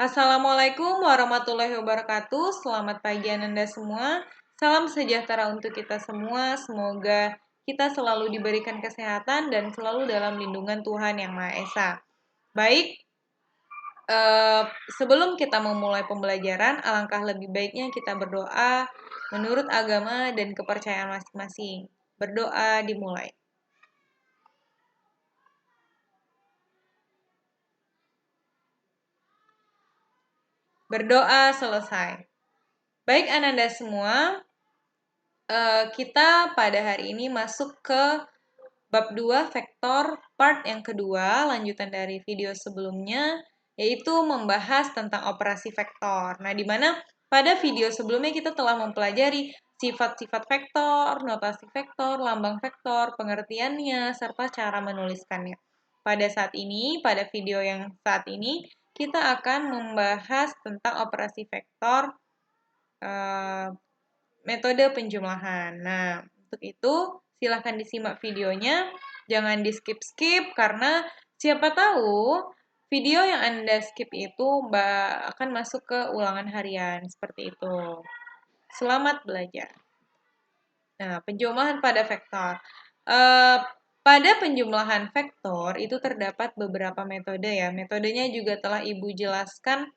Assalamualaikum warahmatullahi wabarakatuh. Selamat pagi Ananda semua. Salam sejahtera untuk kita semua. Semoga kita selalu diberikan kesehatan dan selalu dalam lindungan Tuhan Yang Maha Esa. Baik, sebelum kita memulai pembelajaran, alangkah lebih baiknya kita berdoa menurut agama dan kepercayaan masing-masing. Berdoa dimulai. Berdoa selesai. Baik Ananda semua, kita pada hari ini masuk ke bab 2 vektor part yang kedua, lanjutan dari video sebelumnya, yaitu membahas tentang operasi vektor. Nah, di mana pada video sebelumnya kita telah mempelajari sifat-sifat vektor, notasi vektor, lambang vektor, pengertiannya, serta cara menuliskannya. Pada saat ini, pada video yang saat ini, kita akan membahas tentang operasi vektor, metode penjumlahan. Nah, untuk itu silahkan disimak videonya, jangan di skip-skip karena siapa tahu video yang Anda skip itu akan masuk ke ulangan harian, seperti itu. Selamat belajar. Nah, penjumlahan pada vektor. Pada penjumlahan vektor itu terdapat beberapa metode ya. Metodenya juga telah Ibu jelaskan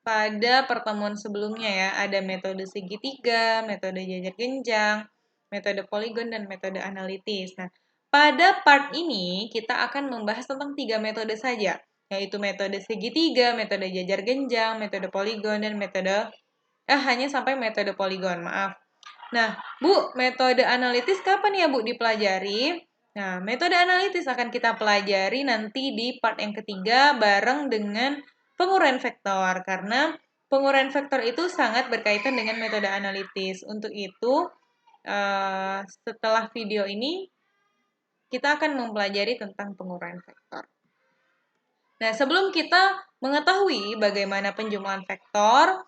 pada pertemuan sebelumnya ya, ada metode segitiga, metode jajar genjang, metode poligon, dan metode analitis. Nah, pada part ini kita akan membahas tentang 3 metode saja, yaitu metode segitiga, metode jajar genjang, metode poligon, dan metode hanya sampai metode poligon, maaf. Nah, Bu, metode analitis kapan ya Bu dipelajari? Nah, metode analitis akan kita pelajari nanti di part yang ketiga bareng dengan penguraian vektor, karena penguraian vektor itu sangat berkaitan dengan metode analitis. Untuk itu, setelah video ini, kita akan mempelajari tentang penguraian vektor. Nah, sebelum kita mengetahui bagaimana penjumlahan vektor,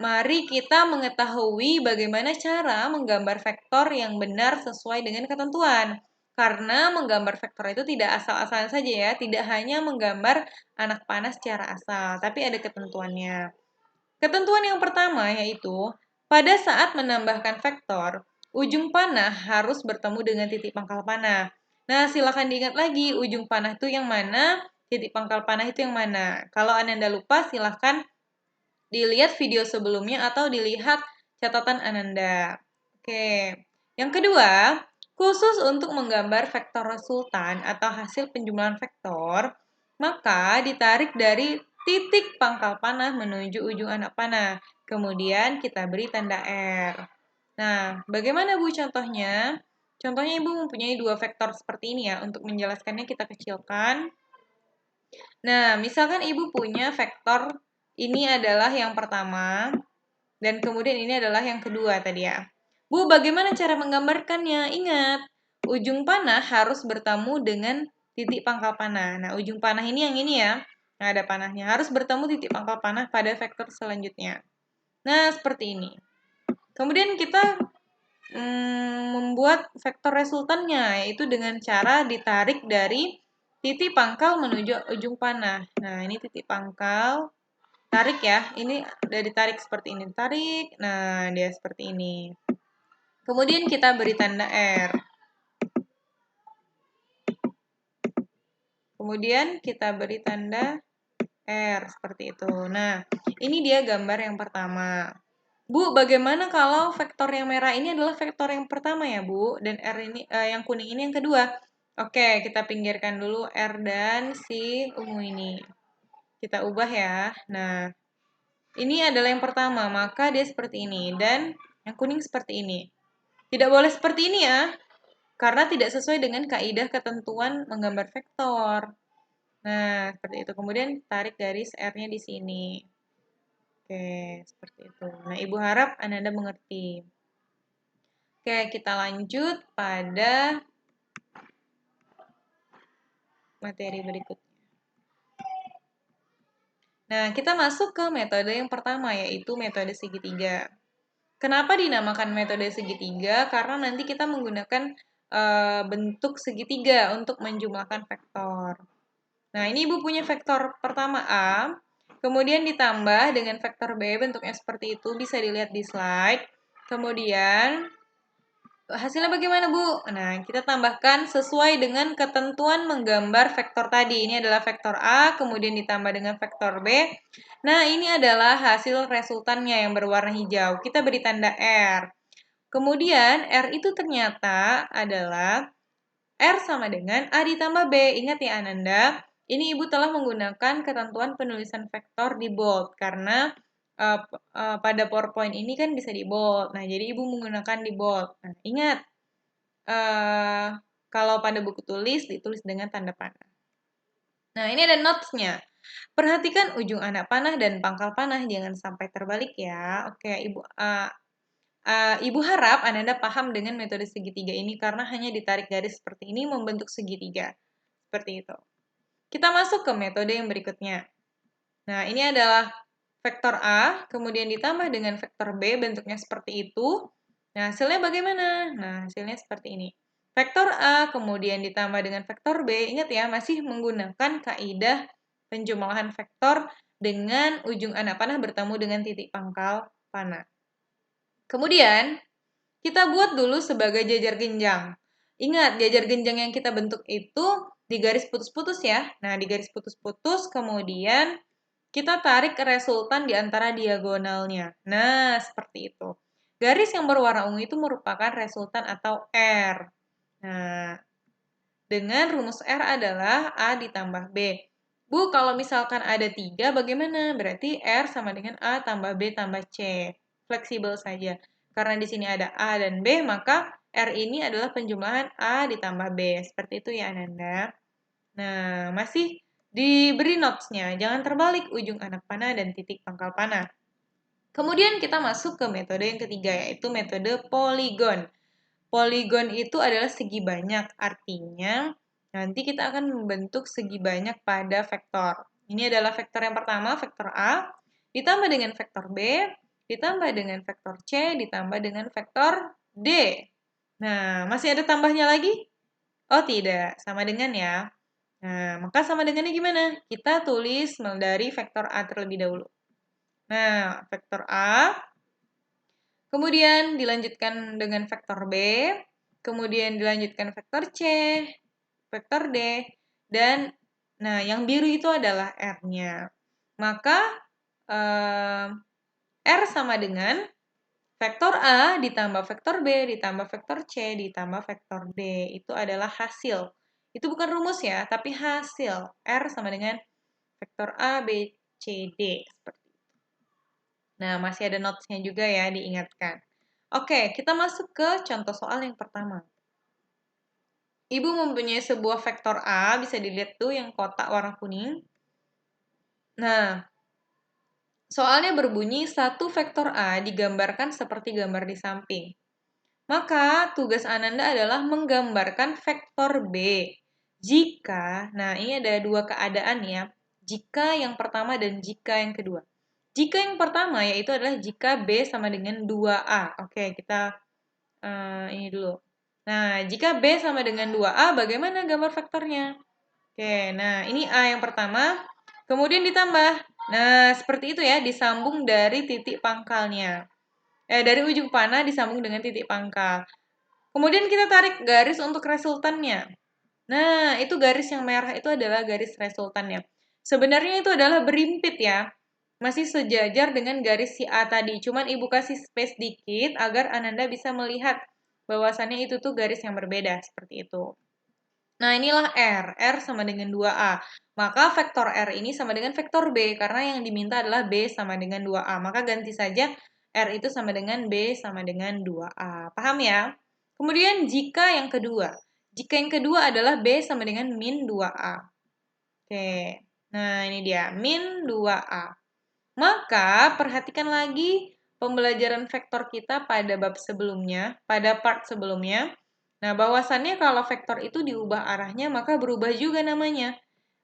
mari kita mengetahui bagaimana cara menggambar vektor yang benar sesuai dengan ketentuan. Karena menggambar vektor itu tidak asal-asalan saja ya, tidak hanya menggambar anak panah secara asal, tapi ada ketentuannya. Ketentuan yang pertama yaitu, pada saat menambahkan vektor, ujung panah harus bertemu dengan titik pangkal panah. Nah, silakan diingat lagi, ujung panah itu yang mana, titik pangkal panah itu yang mana. Kalau Ananda lupa, silakan dilihat video sebelumnya atau dilihat catatan Ananda. Oke. Yang kedua, khusus untuk menggambar vektor resultan atau hasil penjumlahan vektor, maka ditarik dari titik pangkal panah menuju ujung anak panah. Kemudian kita beri tanda R. Nah, bagaimana Bu contohnya? Contohnya Ibu mempunyai 2 vektor seperti ini ya. Untuk menjelaskannya kita kecilkan. Nah, misalkan Ibu punya vektor ini adalah yang pertama, dan kemudian ini adalah yang kedua tadi ya. Bu, bagaimana cara menggambarkannya? Ingat, ujung panah harus bertemu dengan titik pangkal panah. Nah, ujung panah ini yang ini ya. Nah, ada panahnya. Harus bertemu titik pangkal panah pada vektor selanjutnya. Nah, seperti ini. Kemudian kita membuat vektor resultannya, yaitu dengan cara ditarik dari titik pangkal menuju ujung panah. Nah, ini titik pangkal. Tarik ya, ini udah ditarik seperti ini. Tarik, nah dia seperti ini. Kemudian kita beri tanda R. Kemudian kita beri tanda R, seperti itu. Nah, ini dia gambar yang pertama. Bu, bagaimana kalau vektor yang merah ini adalah vektor yang pertama ya, Bu? Dan R ini, yang kuning ini yang kedua. Oke, kita pinggirkan dulu R dan si ungu ini. Kita ubah ya. Nah, ini adalah yang pertama, maka dia seperti ini. Dan yang kuning seperti ini. Tidak boleh seperti ini ya, karena tidak sesuai dengan kaidah ketentuan menggambar vektor. Nah, seperti itu. Kemudian tarik garis R-nya di sini. Oke, seperti itu. Nah, Ibu harap Anda mengerti. Oke, kita lanjut pada materi berikutnya. Nah, kita masuk ke metode yang pertama, yaitu metode segitiga. Kenapa dinamakan metode segitiga? Karena nanti kita menggunakan bentuk segitiga untuk menjumlahkan vektor. Nah, ini Ibu punya vektor pertama A, kemudian ditambah dengan vektor B, bentuknya seperti itu, bisa dilihat di slide. Kemudian, hasilnya bagaimana, Bu? Nah, kita tambahkan sesuai dengan ketentuan menggambar vektor tadi. Ini adalah vektor A, kemudian ditambah dengan vektor B. Nah, ini adalah hasil resultannya yang berwarna hijau. Kita beri tanda R. Kemudian, R itu ternyata adalah R sama dengan A ditambah B. Ingat ya Ananda, ini Ibu telah menggunakan ketentuan penulisan vektor di bold karena pada PowerPoint ini kan bisa di bold. Nah, jadi Ibu menggunakan di bold. Nah, ingat, kalau pada buku tulis ditulis dengan tanda panah. Nah, ini ada notes-nya. Perhatikan ujung anak panah dan pangkal panah, jangan sampai terbalik ya. Oke, Ibu harap Ananda paham dengan metode segitiga ini karena hanya ditarik garis seperti ini membentuk segitiga. Seperti itu. Kita masuk ke metode yang berikutnya. Nah, ini adalah vektor A, kemudian ditambah dengan vektor B, bentuknya seperti itu. Nah, hasilnya bagaimana? Nah, hasilnya seperti ini. Vektor A, kemudian ditambah dengan vektor B, ingat ya, masih menggunakan kaidah penjumlahan vektor dengan ujung anak panah bertemu dengan titik pangkal panah. Kemudian, kita buat dulu sebagai jajar genjang. Ingat, jajar genjang yang kita bentuk itu di garis putus-putus ya. Nah, di garis putus-putus, kemudian kita tarik resultan di antara diagonalnya. Nah, seperti itu. Garis yang berwarna ungu itu merupakan resultan atau R. Nah, dengan rumus R adalah A ditambah B. Bu, kalau misalkan ada 3, bagaimana? Berarti R sama dengan A tambah B tambah C. Fleksibel saja. Karena di sini ada A dan B, maka R ini adalah penjumlahan A ditambah B. Seperti itu ya, Ananda. Nah, masih diberi notes-nya. Jangan terbalik ujung anak panah dan titik pangkal panah. Kemudian kita masuk ke metode yang ketiga, yaitu metode poligon. Poligon itu adalah segi banyak, artinya nanti kita akan membentuk segi banyak pada vektor. Ini adalah vektor yang pertama, vektor A, ditambah dengan vektor B, ditambah dengan vektor C, ditambah dengan vektor D. Nah, masih ada tambahnya lagi? Oh, tidak. Sama dengan ya. Nah, maka sama dengannya gimana? Kita tulis dari vektor A terlebih dahulu. Nah, vektor A, kemudian dilanjutkan dengan vektor B, kemudian dilanjutkan vektor C, vektor D, dan nah yang biru itu adalah R-nya. Maka R sama dengan vektor A ditambah vektor B ditambah vektor C ditambah vektor D. Itu adalah hasil. Itu bukan rumus ya, tapi hasil. R sama dengan vektor A, B, C, D. Seperti itu. Nah, masih ada notes-nya juga ya, diingatkan. Oke, kita masuk ke contoh soal yang pertama. Ibu mempunyai sebuah vektor A, bisa dilihat tuh yang kotak warna kuning. Nah, soalnya berbunyi satu vektor A digambarkan seperti gambar di samping. Maka tugas Ananda adalah menggambarkan vektor B. Jika, nah ini ada dua keadaan ya. Jika yang pertama dan jika yang kedua. Jika yang pertama yaitu adalah jika B sama dengan 2A. Oke, kita ini dulu. Nah, jika B sama dengan 2A, bagaimana gambar vektornya? Oke, nah ini A yang pertama. Kemudian ditambah. Nah, seperti itu ya, disambung dari titik pangkalnya. Dari ujung panah disambung dengan titik pangkal. Kemudian kita tarik garis untuk resultannya. Nah, itu garis yang merah itu adalah garis resultannya. Sebenarnya itu adalah berimpit ya. Masih sejajar dengan garis si A tadi. Cuman Ibu kasih space dikit agar Ananda bisa melihat bahwasannya itu tuh garis yang berbeda. Seperti itu. Nah, inilah R. R sama dengan 2A. Maka vektor R ini sama dengan vektor B. Karena yang diminta adalah B sama dengan 2A. Maka ganti saja R itu sama dengan B sama dengan 2A. Paham ya? Kemudian jika yang kedua. Jika yang kedua adalah B sama dengan min 2A. Oke. Nah, ini dia. Min 2A. Maka, perhatikan lagi pembelajaran vektor kita pada bab sebelumnya, pada part sebelumnya. Nah, bahwasannya kalau vektor itu diubah arahnya, maka berubah juga namanya.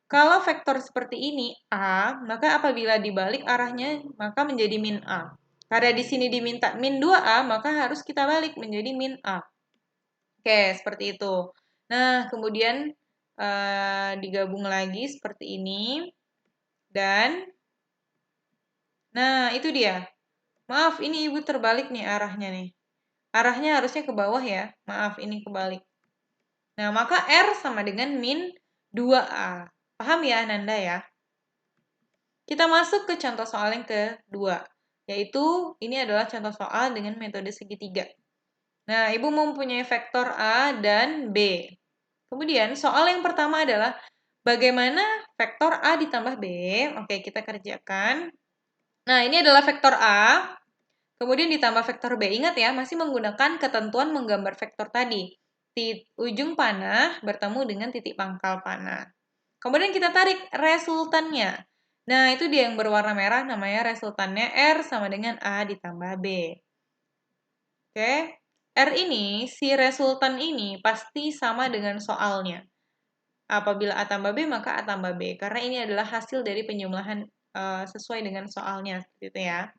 Kalau vektor seperti ini, A, maka apabila dibalik arahnya, maka menjadi min A. Karena di sini diminta min 2A, maka harus kita balik menjadi min A. Oke, seperti itu. Nah, kemudian digabung lagi seperti ini. Dan, nah itu dia. Maaf, ini Ibu terbalik nih arahnya nih. Arahnya harusnya ke bawah ya. Maaf, ini kebalik. Nah, maka R sama dengan min 2A. Paham ya Ananda ya? Kita masuk ke contoh soal yang kedua. Yaitu, ini adalah contoh soal dengan metode segitiga. Nah, Ibu mempunyai vektor A dan B. Kemudian, soal yang pertama adalah bagaimana vektor A ditambah B. Oke, kita kerjakan. Nah, ini adalah vektor A, kemudian ditambah vektor B. Ingat ya, masih menggunakan ketentuan menggambar vektor tadi. Ujung panah bertemu dengan titik pangkal panah. Kemudian kita tarik resultannya. Nah, itu dia yang berwarna merah, namanya resultannya R sama dengan A ditambah B. Oke, R ini, si resultan ini pasti sama dengan soalnya. Apabila A tambah B, maka A tambah B. Karena ini adalah hasil dari penjumlahan sesuai dengan soalnya. Gitu ya.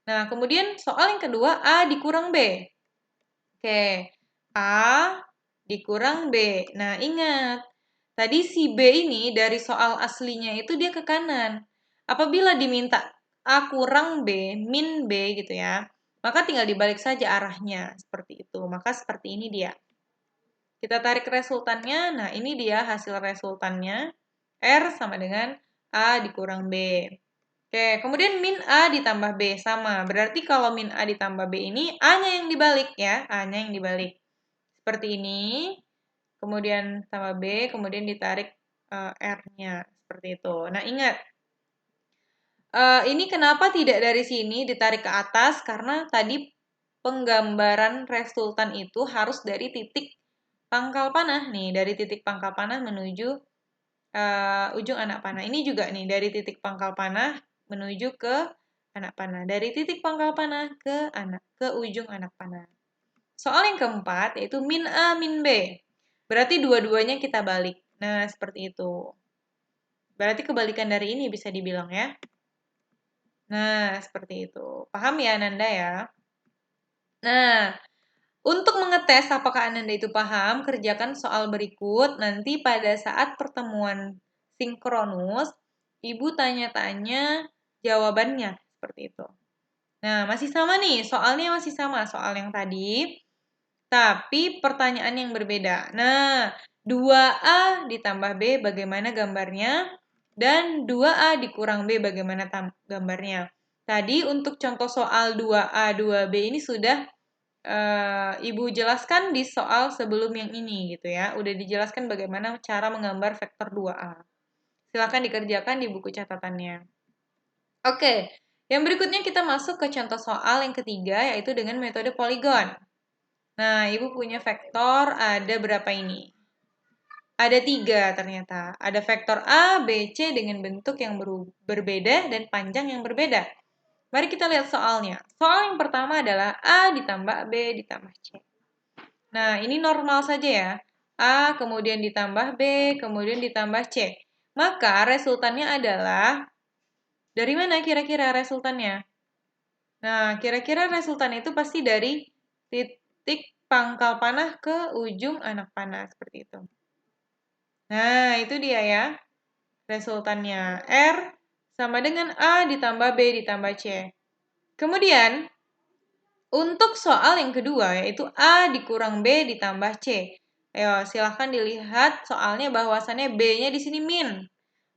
Nah, kemudian soal yang kedua, A dikurang B. Oke, A dikurang B. Nah, ingat. Tadi si B ini dari soal aslinya itu dia ke kanan. Apabila diminta A kurang B, min B gitu ya, maka tinggal dibalik saja arahnya. Seperti itu. Maka seperti ini dia. Kita tarik resultannya. Nah, ini dia hasil resultannya. R sama dengan A dikurang B. Oke, kemudian min A ditambah B sama. Berarti kalau min A ditambah B ini A-nya yang dibalik ya. A-nya yang dibalik. Seperti ini. Kemudian tambah B, kemudian ditarik R-nya. Seperti itu. Nah, ingat. Ini kenapa tidak dari sini ditarik ke atas? Karena tadi penggambaran resultan itu harus dari titik pangkal panah nih, dari titik pangkal panah menuju ujung anak panah. Ini juga nih dari titik pangkal panah menuju ke anak panah. Dari titik pangkal panah ke ujung anak panah. Soal yang keempat yaitu min A min B. Berarti dua-duanya kita balik. Nah, seperti itu. Berarti kebalikan dari ini bisa dibilang ya. Nah, seperti itu. Paham ya Ananda ya? Nah, untuk mengetes apakah Ananda itu paham, kerjakan soal berikut. Nanti pada saat pertemuan sinkronus, Ibu tanya-tanya jawabannya. Seperti itu. Nah, masih sama nih. Soalnya masih sama. Soal yang tadi. Tapi pertanyaan yang berbeda. Nah, 2A ditambah B bagaimana gambarnya? Dan 2A dikurang B bagaimana gambarnya? Tadi untuk contoh soal 2A, 2B ini sudah Ibu jelaskan di soal sebelum yang ini gitu ya. Udah dijelaskan bagaimana cara menggambar vektor 2A. Silakan dikerjakan di buku catatannya. Oke, yang berikutnya kita masuk ke contoh soal yang ketiga yaitu dengan metode poligon. Nah, Ibu punya vektor ada berapa ini? Ada 3 ternyata. Ada vektor A, B, C dengan bentuk yang berbeda dan panjang yang berbeda. Mari kita lihat soalnya. Soal yang pertama adalah A ditambah B ditambah C. Nah, ini normal saja ya. A kemudian ditambah B, kemudian ditambah C. Maka resultannya adalah, dari mana kira-kira resultannya? Nah, kira-kira resultan itu pasti dari titik pangkal panah ke ujung anak panah. Seperti itu. Nah, itu dia ya. Resultannya R sama dengan A ditambah B ditambah C. Kemudian, untuk soal yang kedua, yaitu A dikurang B ditambah C. Ayo, silahkan dilihat soalnya bahwasannya B-nya di sini min.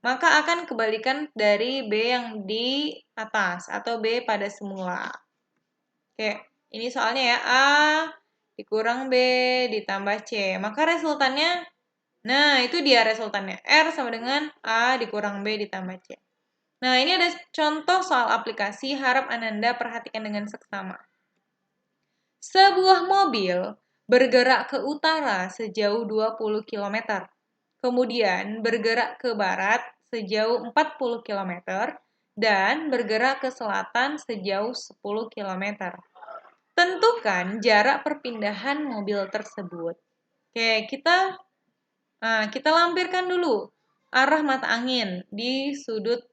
Maka akan kebalikan dari B yang di atas, atau B pada semula. Oke, ini soalnya ya, A dikurang B ditambah C. Maka resultannya, nah itu dia resultannya. R sama dengan A dikurang B ditambah C. Nah, ini ada contoh soal aplikasi, harap Ananda perhatikan dengan seksama. Sebuah mobil bergerak ke utara sejauh 20 km, kemudian bergerak ke barat sejauh 40 km, dan bergerak ke selatan sejauh 10 km. Tentukan jarak perpindahan mobil tersebut. Oke, kita lampirkan dulu arah mata angin di sudut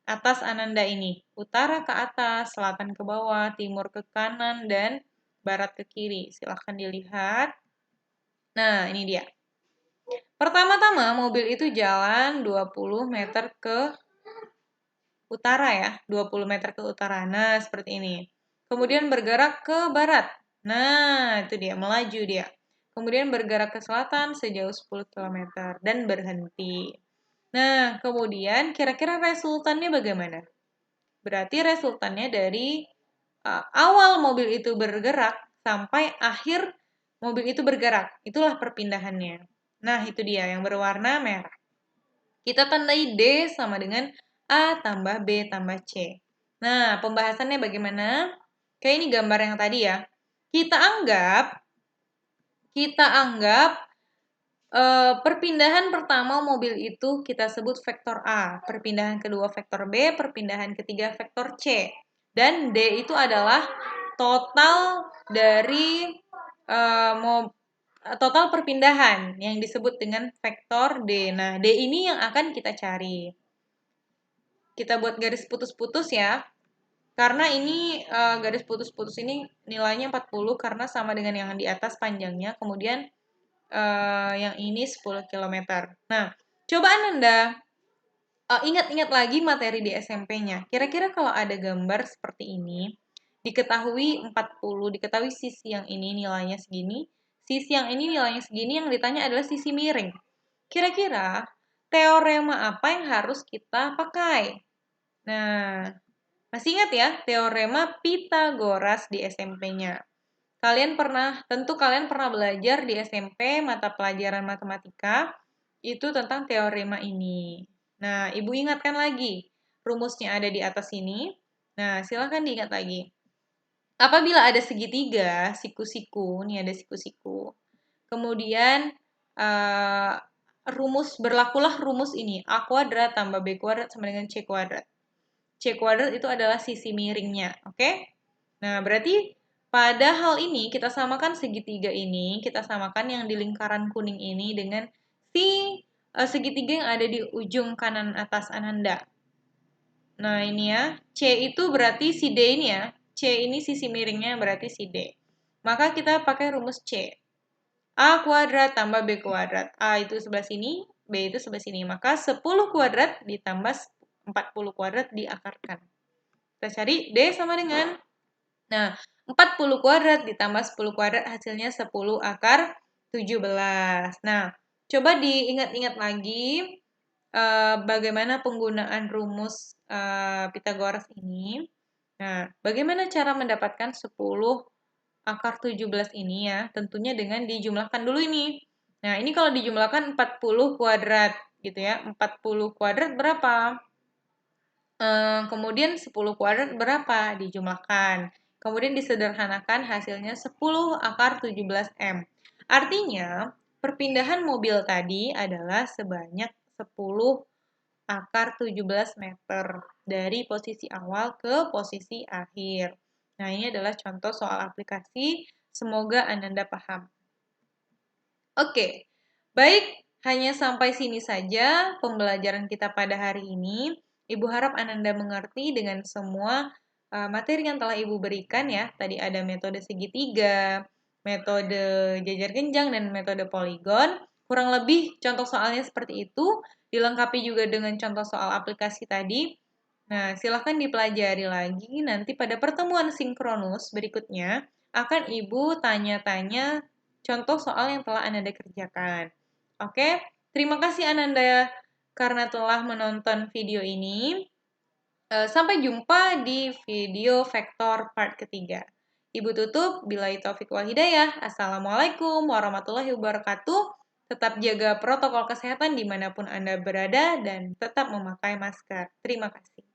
atas Ananda ini. Utara ke atas, selatan ke bawah, timur ke kanan, dan barat ke kiri. Silahkan dilihat. Nah, ini dia. Pertama-tama mobil itu jalan 20 meter ke utara ya, 20 meter ke utara. Nah, seperti ini. Kemudian bergerak ke barat. Nah, itu dia, melaju dia. Kemudian bergerak ke selatan sejauh 10 km dan berhenti. Nah, kemudian kira-kira resultannya bagaimana? Berarti resultannya dari awal mobil itu bergerak sampai akhir mobil itu bergerak. Itulah perpindahannya. Nah, itu dia yang berwarna merah. Kita tandai D sama dengan A tambah B tambah C. Nah, pembahasannya bagaimana? Kayak ini gambar yang tadi ya. Kita anggap perpindahan pertama mobil itu kita sebut vektor A, perpindahan kedua vektor B, perpindahan ketiga vektor C. Dan D itu adalah total dari total perpindahan yang disebut dengan vektor D. Nah, D ini yang akan kita cari. Kita buat garis putus-putus ya. Karena ini garis putus-putus ini nilainya 40 karena sama dengan yang di atas panjangnya. Kemudian yang ini 10 km. Nah, coba Ananda ingat-ingat lagi materi di SMP-nya. Kira-kira kalau ada gambar seperti ini, diketahui 40, diketahui sisi yang ini nilainya segini, sisi yang ini nilainya segini, yang ditanya adalah sisi miring. Kira-kira teorema apa yang harus kita pakai? Nah, masih ingat ya teorema Pythagoras di SMP-nya? Tentu kalian pernah belajar di SMP mata pelajaran matematika itu tentang teorema ini. Nah, Ibu ingatkan lagi, rumusnya ada di atas sini. Nah, silahkan diingat lagi. Apabila ada segitiga, siku-siku, nih ada siku-siku. Kemudian, berlakulah rumus ini, A kuadrat tambah B kuadrat sama dengan C kuadrat. C kuadrat itu adalah sisi miringnya, oke? Nah, berarti pada hal ini kita samakan segitiga ini, kita samakan yang di lingkaran kuning ini dengan segitiga yang ada di ujung kanan atas Ananda. Nah, ini ya, C itu berarti si D ini ya. C ini sisi miringnya berarti si D. Maka kita pakai rumus C. A kuadrat tambah B kuadrat. A itu sebelah sini, B itu sebelah sini. Maka 10 kuadrat ditambah 40 kuadrat diakarkan. Kita cari D sama dengan, nah, 40 kuadrat ditambah 10 kuadrat hasilnya 10 akar 17. Nah, coba diingat-ingat lagi bagaimana penggunaan rumus Pythagoras ini. Nah, bagaimana cara mendapatkan 10 akar 17 ini ya? Tentunya dengan dijumlahkan dulu ini. Nah, ini kalau dijumlahkan 40 kuadrat gitu ya. 40 kuadrat berapa? Kemudian 10 kuadrat berapa? Dijumlahkan. Kemudian disederhanakan hasilnya 10 akar 17M. Artinya, perpindahan mobil tadi adalah sebanyak 10 akar 17 meter dari posisi awal ke posisi akhir. Nah, ini adalah contoh soal aplikasi. Semoga Ananda paham. Oke, baik. Hanya sampai sini saja pembelajaran kita pada hari ini. Ibu harap Ananda mengerti dengan semua materi yang telah Ibu berikan ya. Tadi ada metode segitiga, metode jajar genjang, dan metode poligon. Kurang lebih contoh soalnya seperti itu, dilengkapi juga dengan contoh soal aplikasi tadi. Nah, silahkan dipelajari lagi. Nanti pada pertemuan sinkronus berikutnya, akan Ibu tanya-tanya contoh soal yang telah Ananda kerjakan. Oke, terima kasih Ananda karena telah menonton video ini. Sampai jumpa di video vektor part ketiga. Ibu tutup, billahi taufiq wal hidayah. Assalamualaikum warahmatullahi wabarakatuh. Tetap jaga protokol kesehatan dimanapun Anda berada dan tetap memakai masker. Terima kasih.